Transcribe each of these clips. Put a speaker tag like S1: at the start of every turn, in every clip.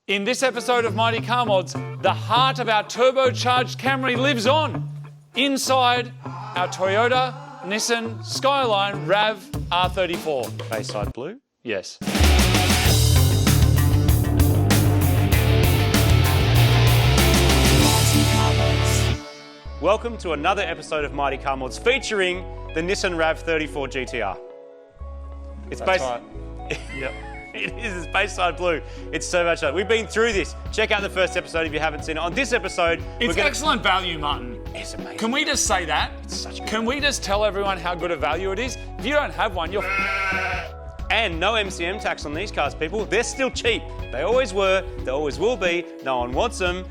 S1: In this episode of Mighty Car Mods, the heart of our turbocharged Camry lives on inside our Toyota, Nissan, Skyline Rav R34.
S2: Bayside blue?
S1: Yes.
S2: Welcome to another episode of Mighty Car Mods featuring the Nissan Rav34 GTR. It's
S1: That's right.
S2: Yep. It is. It's Bayside blue. It's so much fun. We've been through this. Check out the first episode if you haven't seen it. On this episode,
S1: It's excellent value, Martin.
S2: It's amazing.
S1: Can we just say that?
S2: It's such good.
S1: Can we just tell everyone how good a value it is? If you don't have one, you're
S2: And no MCM tax on these cars, people. They're still cheap. They always were. They always will be. No one wants them.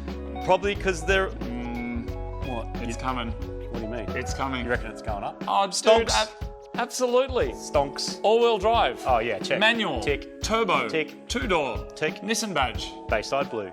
S2: Probably because they're... What?
S1: It's coming.
S2: What do you mean?
S1: It's coming.
S2: You reckon it's going up?
S1: Oh, dude,
S2: Stonks.
S1: absolutely.
S2: Stonks.
S1: All-wheel drive.
S2: Oh, yeah, check.
S1: Manual.
S2: Tick.
S1: Turbo.
S2: Tick.
S1: Two-door.
S2: Tick.
S1: Nissan badge.
S2: Bayside blue.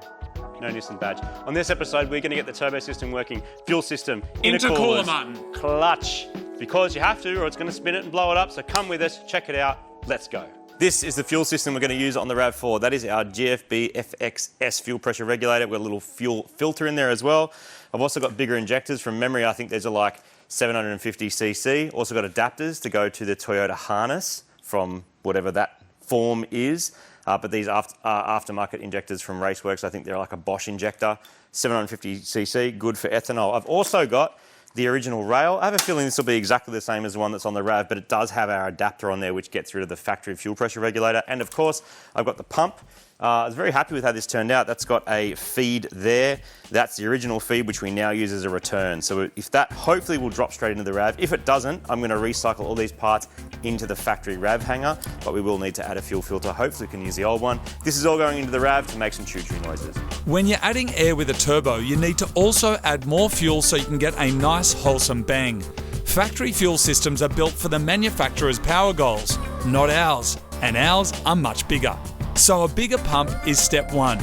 S2: No Nissan badge. On this episode, we're going to get the turbo system working, fuel system,
S1: Intercooler,
S2: intercoolers,
S1: Martin.
S2: clutch. Because you have to, or it's going to spin it and blow it up. So come with us, check it out. Let's go. This is the fuel system we're going to use on the RAV4. That is our GFB FX-S Fuel Pressure regulator. We've got a little fuel filter in there as well. I've also got bigger injectors. From memory, I think these are like 750cc. Also got adapters to go to the Toyota harness from whatever that form is. But these aftermarket injectors from Raceworks, I think they're like a Bosch injector. 750cc, good for ethanol. I've also got the original rail. I have a feeling this will be exactly the same as the one that's on the RAV, but it does have our adapter on there, which gets rid of the factory fuel pressure regulator. And of course, I've got the pump. I was very happy with how this turned out. That's got a feed there. That's the original feed, which we now use as a return. So if that hopefully will drop straight into the RAV. If it doesn't, I'm going to recycle all these parts into the factory RAV hanger, but we will need to add a fuel filter. Hopefully we can use the old one. This is all going into the RAV to make some choo-choo noises.
S1: When you're adding air with a turbo, you need to also add more fuel so you can get a nice, wholesome bang. Factory fuel systems are built for the manufacturer's power goals, not ours, and ours are much bigger. So a bigger pump is step one.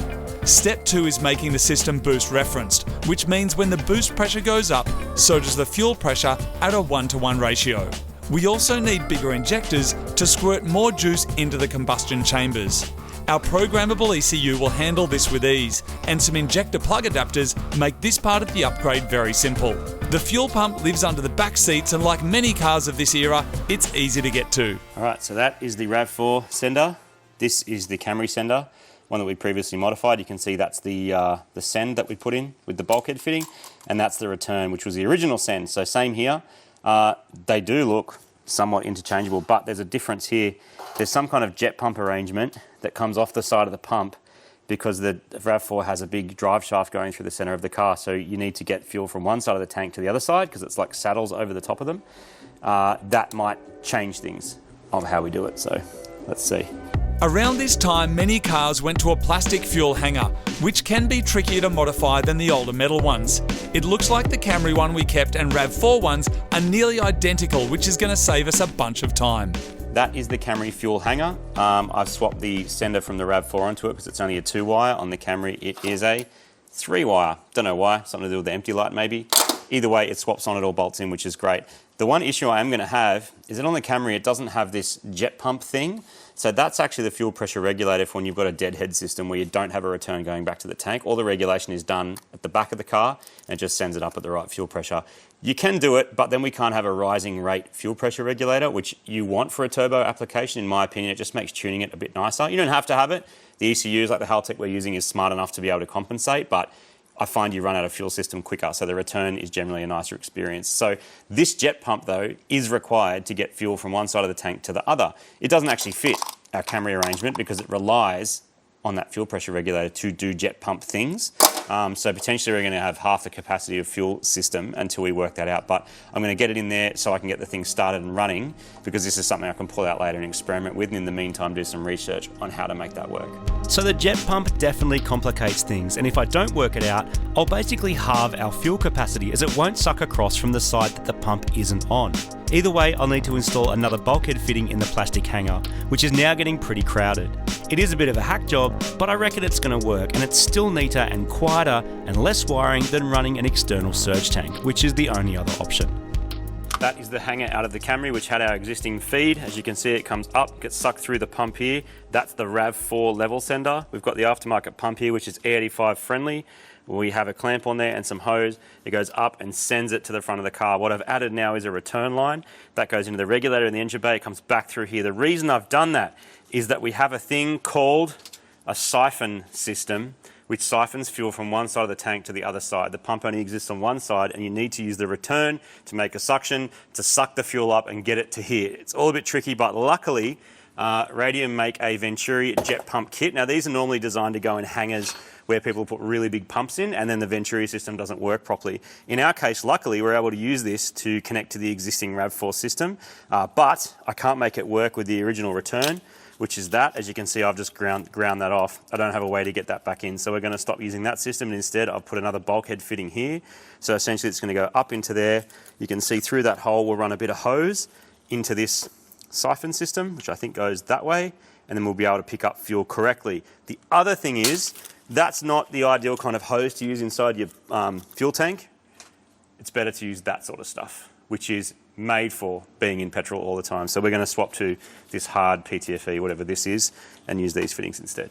S1: Step two is making the system boost referenced, which means when the boost pressure goes up, so does the fuel pressure at a 1-to-1 ratio. We also need bigger injectors to squirt more juice into the combustion chambers. Our programmable ECU will handle this with ease, and some injector plug adapters make this part of the upgrade very simple. The fuel pump lives under the back seats, and like many cars of this era, it's easy to get to.
S2: All right, so that is the RAV4 sender. This is the Camry sender, one that we previously modified. You can see that's the send that we put in with the bulkhead fitting, and that's the return, which was the original send. So same here. They do look somewhat interchangeable, but there's a difference here. There's some kind of jet pump arrangement that comes off the side of the pump because the RAV4 has a big drive shaft going through the centre of the car. So you need to get fuel from one side of the tank to the other side because it's like saddles over the top of them. That might change things of how we do it. So let's see.
S1: Around this time, many cars went to a plastic fuel hanger, which can be trickier to modify than the older metal ones. It looks like the Camry one we kept and RAV4 ones are nearly identical, which is going to save us a bunch of time.
S2: That is the Camry fuel hanger. I've swapped the sender from the RAV4 onto it because it's only a 2-wire. On the Camry, it is a 3-wire. Don't know why, something to do with the empty light maybe. Either way, it swaps on, it all bolts in, which is great. The one issue I am going to have is that on the Camry, it doesn't have this jet pump thing. So that's actually the fuel pressure regulator for when you've got a deadhead system where you don't have a return going back to the tank. All the regulation is done at the back of the car and it just sends it up at the right fuel pressure. You can do it, but then we can't have a rising rate fuel pressure regulator, which you want for a turbo application, in my opinion. It just makes tuning it a bit nicer. You don't have to have it. The ECUs, like the Haltech we're using, is smart enough to be able to compensate, but I find you run out of fuel system quicker, so the return is generally a nicer experience. So this jet pump, though, is required to get fuel from one side of the tank to the other. It doesn't actually fit our Camry arrangement because it relies on that fuel pressure regulator to do jet pump things. So potentially we're going to have half the capacity of fuel system until we work that out. But I'm going to get it in there so I can get the thing started and running because this is something I can pull out later and experiment with, and in the meantime do some research on how to make that work.
S3: So the jet pump definitely complicates things, and if I don't work it out, I'll basically halve our fuel capacity as it won't suck across from the side that the pump isn't on. Either way, I'll need to install another bulkhead fitting in the plastic hanger, which is now getting pretty crowded. It is a bit of a hack job, but I reckon it's going to work, and it's still neater and quieter and less wiring than running an external surge tank, which is the only other option.
S2: That is the hanger out of the Camry, which had our existing feed. As you can see, it comes up, gets sucked through the pump here. That's the RAV4 level sender. We've got the aftermarket pump here, which is E85 friendly. We have a clamp on there and some hose. It goes up and sends it to the front of the car. What I've added now is a return line. That goes into the regulator in the engine bay. It comes back through here. The reason I've done that is that we have a thing called a siphon system, which siphons fuel from one side of the tank to the other side. The pump only exists on one side, and you need to use the return to make a suction to suck the fuel up and get it to here. It's all a bit tricky, but luckily, Radium make a Venturi jet pump kit. Now, these are normally designed to go in hangars where people put really big pumps in, and then the Venturi system doesn't work properly. In our case, luckily, we're able to use this to connect to the existing RAV4 system, but I can't make it work with the original return, which is that. As you can see, I've just ground that off. I don't have a way to get that back in, so we're going to stop using that system, and instead I've put another bulkhead fitting here. So essentially it's going to go up into there. You can see through that hole we'll run a bit of hose into this siphon system, which I think goes that way, and then we'll be able to pick up fuel correctly. The other thing is, that's not the ideal kind of hose to use inside your fuel tank. It's better to use that sort of stuff, which is made for being in petrol all the time. So we're going to swap to this hard PTFE, whatever this is, and use these fittings instead.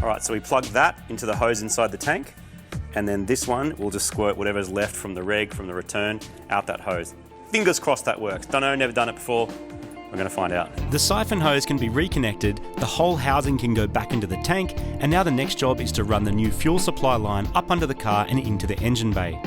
S2: Alright, so we plug that into the hose inside the tank, and then this one will just squirt whatever's left from the reg, from the return, out that hose. Fingers crossed that works. Don't know, never done it before. We're going to find out.
S3: The siphon hose can be reconnected, the whole housing can go back into the tank, and now the next job is to run the new fuel supply line up under the car and into the engine bay.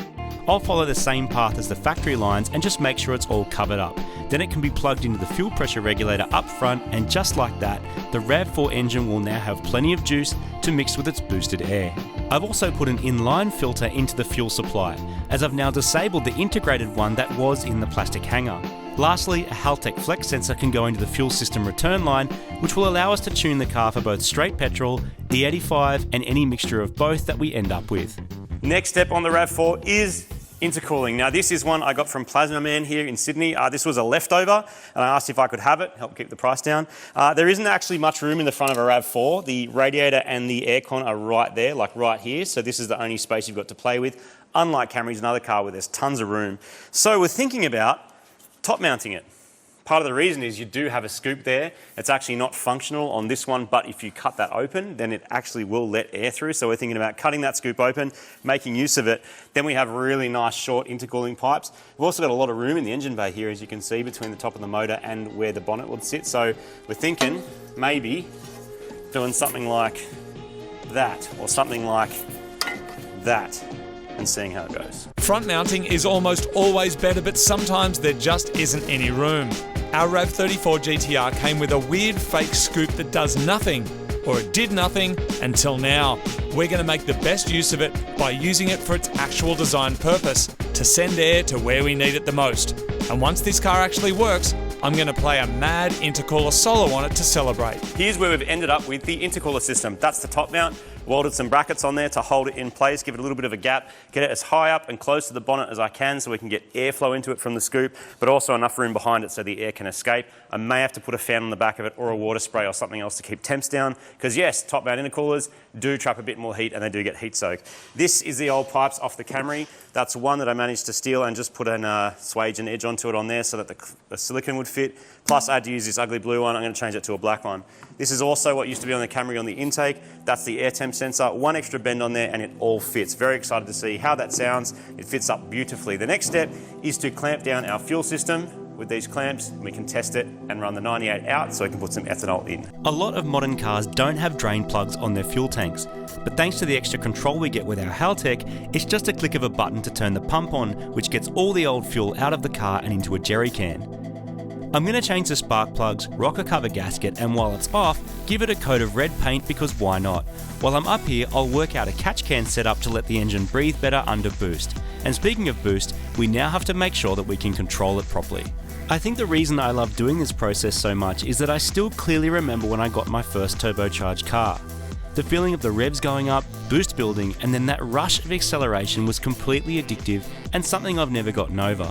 S3: I'll follow the same path as the factory lines and just make sure it's all covered up. Then it can be plugged into the fuel pressure regulator up front, and just like that, the RAV4 engine will now have plenty of juice to mix with its boosted air. I've also put an inline filter into the fuel supply, as I've now disabled the integrated one that was in the plastic hanger. Lastly, a Haltech flex sensor can go into the fuel system return line, which will allow us to tune the car for both straight petrol, E85 and any mixture of both that we end up with.
S2: Next step on the RAV4 is intercooling. Now this is one I got from Plazmaman here in Sydney. This was a leftover, and I asked if I could have it, help keep the price down. There isn't actually much room in the front of a RAV4. The radiator and the aircon are right there, like right here, so this is the only space you've got to play with, unlike Camry's another car where there's tons of room. So we're thinking about top mounting it. Part of the reason is you do have a scoop there. It's actually not functional on this one, but if you cut that open, then it actually will let air through. So we're thinking about cutting that scoop open, making use of it. Then we have really nice short intercooling pipes. We've also got a lot of room in the engine bay here, as you can see, between the top of the motor and where the bonnet would sit. So we're thinking maybe doing something like that, or something like that, and seeing how it goes.
S1: Front mounting is almost always better, but sometimes there just isn't any room. Our RAV34 GTR came with a weird fake scoop that does nothing, or it did nothing until now. We're going to make the best use of it by using it for its actual design purpose, to send air to where we need it the most. And once this car actually works, I'm going to play a mad intercooler solo on it to celebrate.
S2: Here's where we've ended up with the intercooler system. That's the top mount. Welded some brackets on there to hold it in place, give it a little bit of a gap, get it as high up and close to the bonnet as I can so we can get airflow into it from the scoop, but also enough room behind it so the air can escape. I may have to put a fan on the back of it or a water spray or something else to keep temps down, because yes, top mount intercoolers do trap a bit more heat and they do get heat soak. This is the old pipes off the Camry. That's one that I managed to steal and just put a swage and edge onto it on there so that the silicone would fit. Plus I had to use this ugly blue one. I'm going to change it to a black one. This is also what used to be on the Camry on the intake. That's the air temp sensor. One extra bend on there and it all fits. Very excited to see how that sounds. It fits up beautifully. The next step is to clamp down our fuel system with these clamps. We can test it and run the 98 out so we can put some ethanol in.
S3: A lot of modern cars don't have drain plugs on their fuel tanks, but thanks to the extra control we get with our Haltech, it's just a click of a button to turn the pump on, which gets all the old fuel out of the car and into a jerry can. I'm going to change the spark plugs, rocker cover gasket, and while it's off, give it a coat of red paint because why not? While I'm up here, I'll work out a catch can setup to let the engine breathe better under boost. And speaking of boost, we now have to make sure that we can control it properly. I think the reason I love doing this process so much is that I still clearly remember when I got my first turbocharged car. The feeling of the revs going up, boost building, and then that rush of acceleration was completely addictive and something I've never gotten over.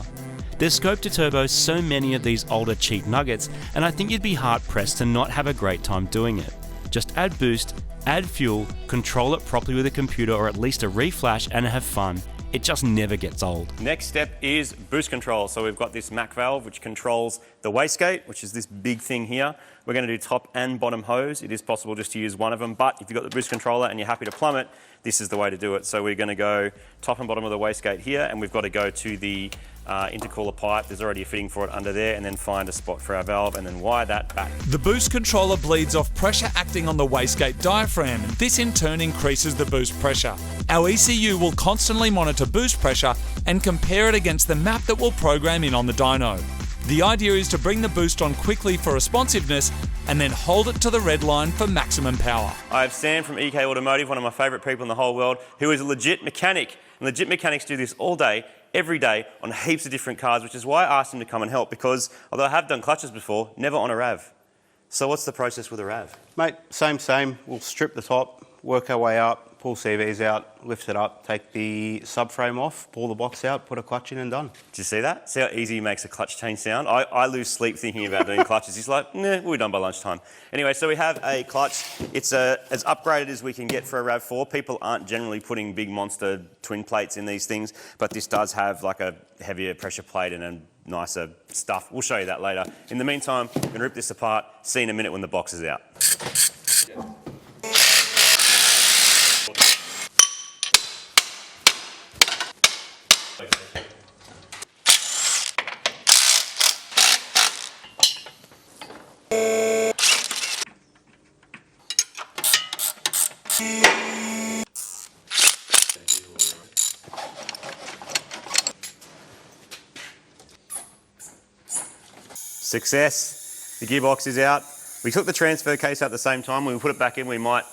S3: There's scope to turbo so many of these older cheap nuggets, and I think you'd be hard pressed to not have a great time doing it. Just add boost, add fuel, control it properly with a computer or at least a reflash, and have fun. It just never gets old.
S2: Next step is boost control. So we've got this MAC valve which controls the wastegate, which is this big thing here. We're going to do top and bottom hose. It is possible just to use one of them, but if you've got the boost controller and you're happy to plummet, this is the way to do it. So we're going to go top and bottom of the wastegate here, and we've got to go to the intercooler pipe. There's already a fitting for it under there, and then find a spot for our valve and then wire that back.
S1: The boost controller bleeds off pressure acting on the wastegate diaphragm. This in turn increases the boost pressure. Our ECU will constantly monitor boost pressure and compare it against the map that we'll program in on the dyno. The idea is to bring the boost on quickly for responsiveness and then hold it to the red line for maximum power.
S2: I have Sam from EK Automotive, one of my favourite people in the whole world, who is a legit mechanic. And legit mechanics do this all day, every day, on heaps of different cars, which is why I asked him to come and help, because although I have done clutches before, never on a Rav. So what's the process with a Rav?
S4: Mate, same. We'll strip the top, work our way up, pull CVs out, lift it up, take the subframe off, pull the box out, put a clutch in and done.
S2: Did you see that? See how easy he makes a clutch change sound? I lose sleep thinking about doing clutches. He's like, nah, we'll be done by lunchtime. Anyway, so we have a clutch. It's as upgraded as we can get for a RAV4. People aren't generally putting big monster twin plates in these things, but this does have like a heavier pressure plate and a nicer stuff. We'll show you that later. In the meantime, I'm going to rip this apart, see in a minute when the box is out. Success. The gearbox is out. We took the transfer case out at the same time. When we put it back in, we might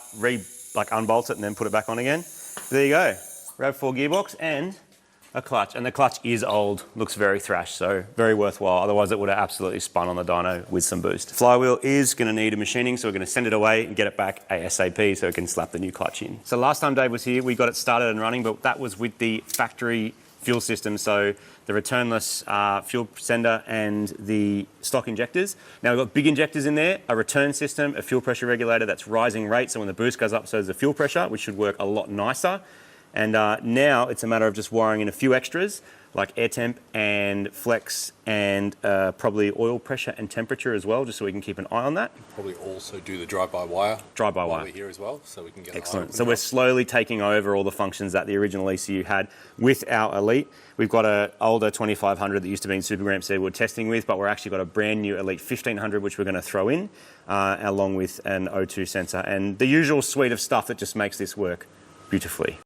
S2: unbolt it and then put it back on again. There you go. RAV4 gearbox and a clutch. And the clutch is old, looks very thrashed, so very worthwhile. Otherwise it would have absolutely spun on the dyno with some boost. Flywheel is going to need a machining, so we're going to send it away and get it back ASAP so we can slap the new clutch in. So last time Dave was here, we got it started and running, but that was with the factory fuel system, so the returnless fuel sender and the stock injectors. Now we've got big injectors in there, a return system, a fuel pressure regulator that's rising rate, so when the boost goes up, so does the fuel pressure, which should work a lot nicer. And now it's a matter of just wiring in a few extras, like air temp and flex and probably oil pressure and temperature as well, just so we can keep an eye on that.
S5: Probably also do the drive-by-wire.
S2: Drive-by-wire.
S5: We're here as well, so we can get
S2: excellent. So we're slowly taking over all the functions that the original ECU had with our Elite. We've got an older 2500 that used to be in Supergarage that we're testing with, but we're actually got a brand new Elite 1500 which we're going to throw in, along with an O2 sensor and the usual suite of stuff that just makes this work beautifully.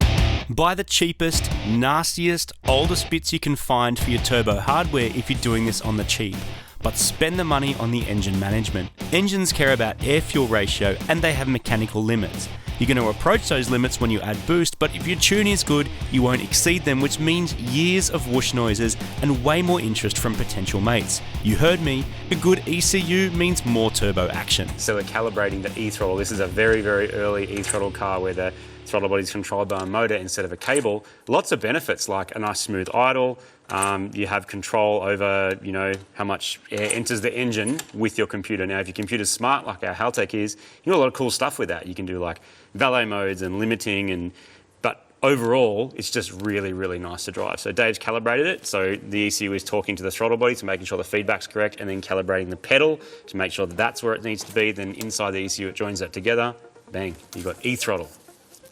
S3: Buy the cheapest, nastiest, oldest bits you can find for your turbo hardware if you're doing this on the cheap. But spend the money on the engine management. Engines care about air-fuel ratio and they have mechanical limits. You're going to approach those limits when you add boost, but if your tune is good, you won't exceed them, which means years of whoosh noises and way more interest from potential mates. You heard me, a good ECU means more turbo action.
S2: So we're calibrating the e-throttle. This is a very, very early e-throttle car where the throttle body is controlled by a motor instead of a cable. Lots of benefits, like a nice smooth idle. You have control over, how much air enters the engine with your computer. Now, if your computer's smart, like our Haltech is, you do a lot of cool stuff with that. You can do like valet modes and limiting, but overall, it's just really, really nice to drive. So Dave's calibrated it. So the ECU is talking to the throttle body to making sure the feedback's correct, and then calibrating the pedal to make sure that that's where it needs to be. Then inside the ECU, it joins that together. Bang, you've got e-throttle.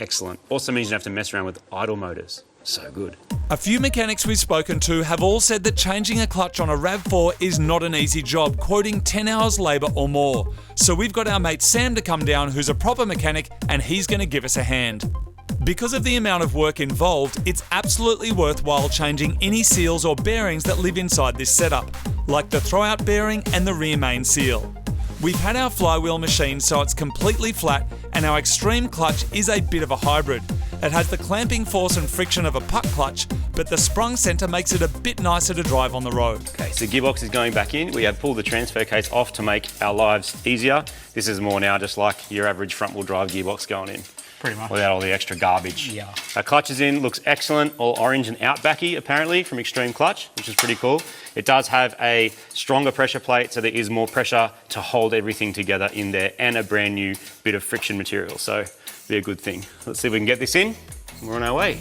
S2: Excellent. Also means you don't have to mess around with idle motors. So good.
S1: A few mechanics we've spoken to have all said that changing a clutch on a RAV4 is not an easy job, quoting 10 hours labour or more. So we've got our mate Sam to come down, who's a proper mechanic, and he's going to give us a hand. Because of the amount of work involved, it's absolutely worthwhile changing any seals or bearings that live inside this setup, like the throwout bearing and the rear main seal. We've had our flywheel machined so it's completely flat, and our extreme clutch is a bit of a hybrid. It has the clamping force and friction of a puck clutch, but the sprung centre makes it a bit nicer to drive on the road.
S2: Okay, so gearbox is going back in. We have pulled the transfer case off to make our lives easier. This is more now just like your average front-wheel drive gearbox going in.
S4: Pretty much.
S2: Without all the extra garbage.
S4: Yeah.
S2: Our clutch is in, looks excellent, all orange and outbacky apparently from Extreme Clutch, which is pretty cool. It does have a stronger pressure plate, so there is more pressure to hold everything together in there, and a brand new bit of friction material, so be a good thing. Let's see if we can get this in. We're on our way.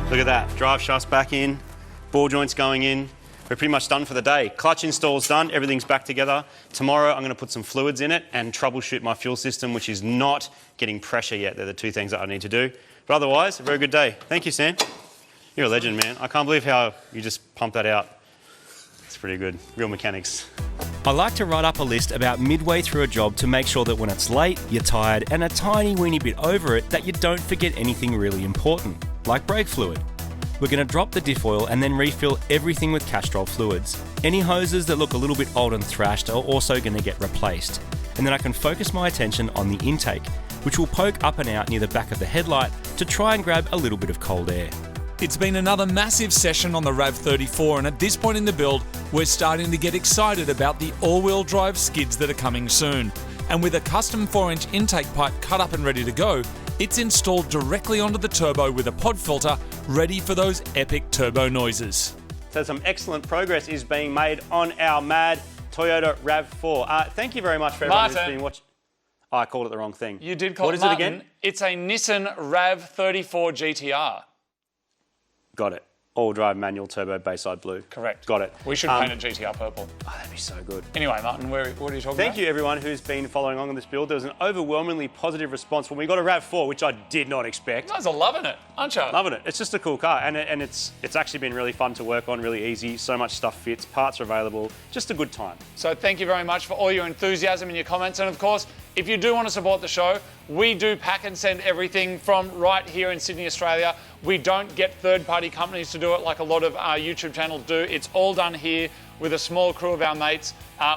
S2: Look at that, drive shaft's back in, ball joints going in. We're pretty much done for the day. Clutch install's done, everything's back together. Tomorrow I'm gonna put some fluids in it and troubleshoot my fuel system, which is not getting pressure yet. They're the two things that I need to do. But otherwise, a very good day. Thank you, Sam. You're a legend, man. I can't believe how you just pumped that out. It's pretty good, real mechanics.
S3: I like to write up a list about midway through a job to make sure that when it's late, you're tired, and a tiny weeny bit over it, that you don't forget anything really important, like brake fluid. We're going to drop the diff oil and then refill everything with Castrol fluids. Any hoses that look a little bit old and thrashed are also going to get replaced. And then I can focus my attention on the intake, which will poke up and out near the back of the headlight to try and grab a little bit of cold air.
S1: It's been another massive session on the RAV34, and at this point in the build, we're starting to get excited about the all-wheel drive skids that are coming soon. And with a custom 4-inch intake pipe cut up and ready to go, it's installed directly onto the turbo with a pod filter, ready for those epic turbo noises.
S2: So some excellent progress is being made on our mad Toyota Rav4. Thank you very much for everyone who's been watching. Oh, I called it the wrong thing.
S1: You did call it
S2: Martin.
S1: What is it again? It's a Nissan RAV34 GTR.
S2: Got it. All-drive manual turbo Bayside blue.
S1: Correct.
S2: Got it.
S1: We should paint it GTR purple.
S2: Oh, that'd be so good.
S1: Anyway, Martin, what are you talking about?
S2: Thank you, everyone who's been following on this build. There was an overwhelmingly positive response when we got a RAV4, which I did not expect.
S1: You guys are loving it, aren't you?
S2: Loving it. It's just a cool car, and it's actually been really fun to work on, really easy. So much stuff fits, parts are available. Just a good time.
S1: So thank you very much for all your enthusiasm and your comments. And of course, if you do want to support the show, we do pack and send everything from right here in Sydney, Australia. We don't get third-party companies to do it like a lot of our YouTube channels do. It's all done here with a small crew of our mates.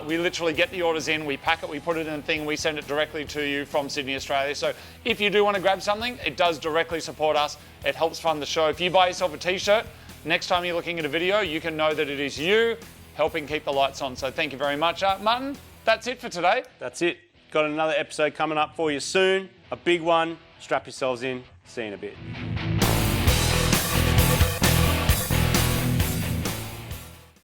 S1: We literally get the orders in, we pack it, we put it in a thing, we send it directly to you from Sydney, Australia. So if you do want to grab something, it does directly support us. It helps fund the show. If you buy yourself a t-shirt, next time you're looking at a video, you can know that it is you helping keep the lights on. So thank you very much. Martin, that's it for today.
S2: That's it. Got another episode coming up for you soon. A big one. Strap yourselves in. See you in a bit.